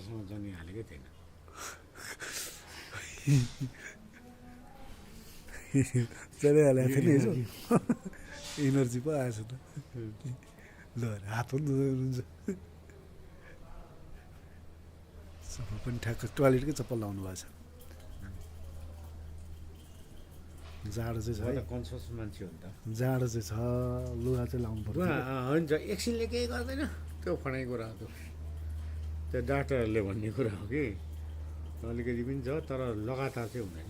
राम्रोसँग जन्मिहालेकै थिएन चलिहालेको थियो नि यसो इनर्जी पो आएछ त ल हात पनि धुनुहुन्छ चप्पल पनि ठ्याक्क टोयलेटकै चप्पल लाउनु भएको छ जाडो चाहिँ छ है कन्सियस मान्छे हो नि त जाडो चाहिँ छ लुगा चाहिँ लाउनु पर्छ हुन्छ एकछिनले केही गर्दैन त्यो फडाइ कुरा हो त्यो डाक्टरहरूले भन्ने कुरा हो कि अलिकति पनि छ तर लगातार चाहिँ हुँदैन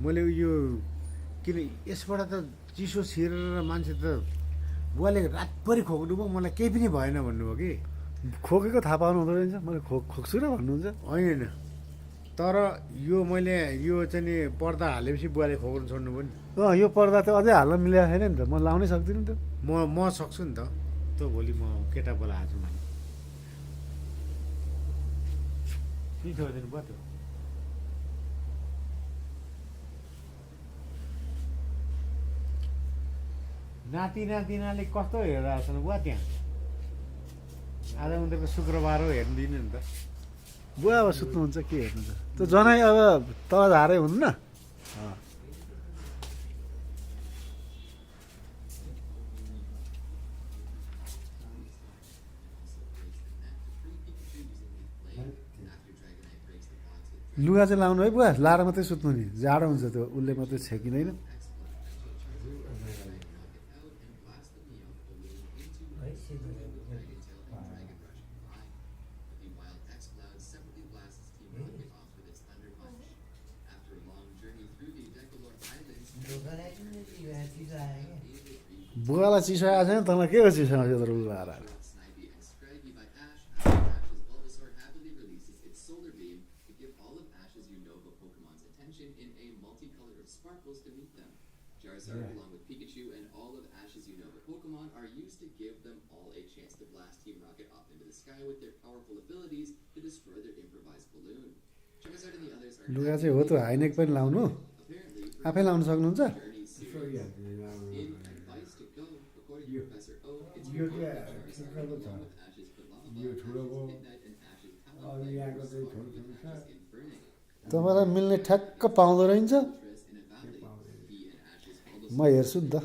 मैले यो किन यसबाट त चिसो छिरेर मान्छे त बुवाले रातभरि खोक्नु भयो मलाई केही पनि भएन भन्नुभयो कि खोकेको थाहा पाउनु हुँदो रहेछ मैले खोक्छु र भन्नुहुन्छ होइन तर यो मैले यो चाहिँ नि पर्दा हालेपछि बुवाले खोक्नु छोड्नु पनि यो पर्दा त अझै हाल्न मिलेको छैन नि त म लाउनै सक्दिनँ त म सक्छु नि त त्यो भोलि म केटा बोलाएको छु मैले के छोडिदिनु भयो त्यो नाति नातिनाले कस्तो हेरिरहेको छन् बुवा त्यहाँ आज उनीहरूको शुक्रबार हो हेर्नु दिनु नि त बुवा अब सुत्नुहुन्छ के हेर्नु त त्यो जनाइ अब तल झारै हुन्न लुगा चाहिँ लाउनु है बुवा लाएर मात्रै सुत्नु नि जाडो हुन्छ त्यो उसले मात्रै छेकिँदैन बुवालाई चिसो आएको छैन तँलाई के हो चिसो आउँछ तर लुगा लाएर Charizard, along with Pikachu and all of Ash's Unova Pokemon, are used to give them all a chance to blast Team Rocket off into the sky with their powerful abilities to destroy their improvised balloon. Charizard and the others are लुगा चाहिँ हो त high neck पनि लाउनु आफै लाउन सक्नुहुन्छ तपाईँलाई मिल्ने ठ्याक्क पाउँदो रहेछ म हेर्छु नि त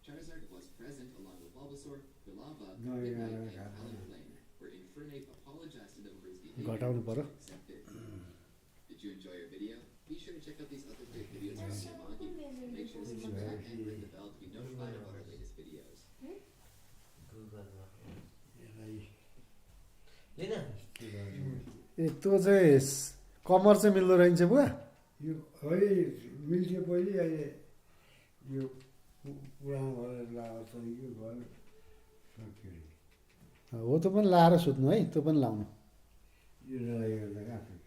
Charizard was present along with Bulbasaur, Galava, Midnight, and Talonflame, where Infernape apologized to them for his behavior and accepted. Did you enjoy our video? Be sure to check out these other great videos from Yamagi. Make sure to subscribe and ring the bell to be notified about our latest videos. ए त्यो चाहिँ कमर चाहिँ मिल्दो रहेछ बुवा यो है मिल्थ्यो पहिले अहिले यो पुरानो भएर लगाएको छ यो घर सक्यो हो त्यो पनि लाएर सुत्नु है त्यो पनि लाउनु यो नलागेर त कहाँ सक्छ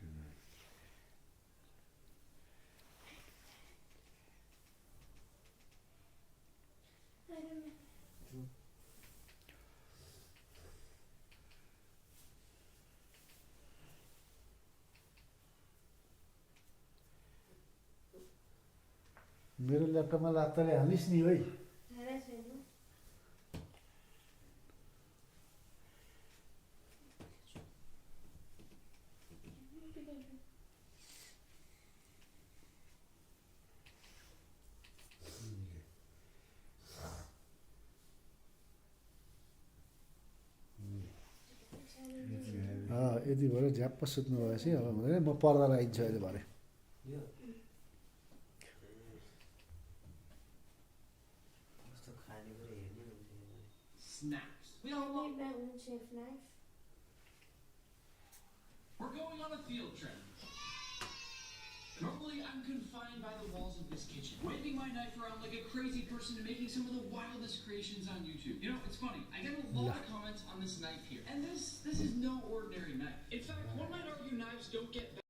मेरो ल्यापटपमा लात्ताले हालिस् नि है यति भएर झ्याप्प सुत्नु भएपछि अब हुँदैन म पर्दा लगाइदिन्छु अहिले भरे Snaps. We all love that one chef knife. We're going on a field trip. Normally, I'm confined by the walls of this kitchen, waving my knife around like a crazy person and making some of the wildest creations on YouTube. You know, it's funny. I get a lot of comments on this knife here, and this is no ordinary knife. In fact, one might argue knives don't get better.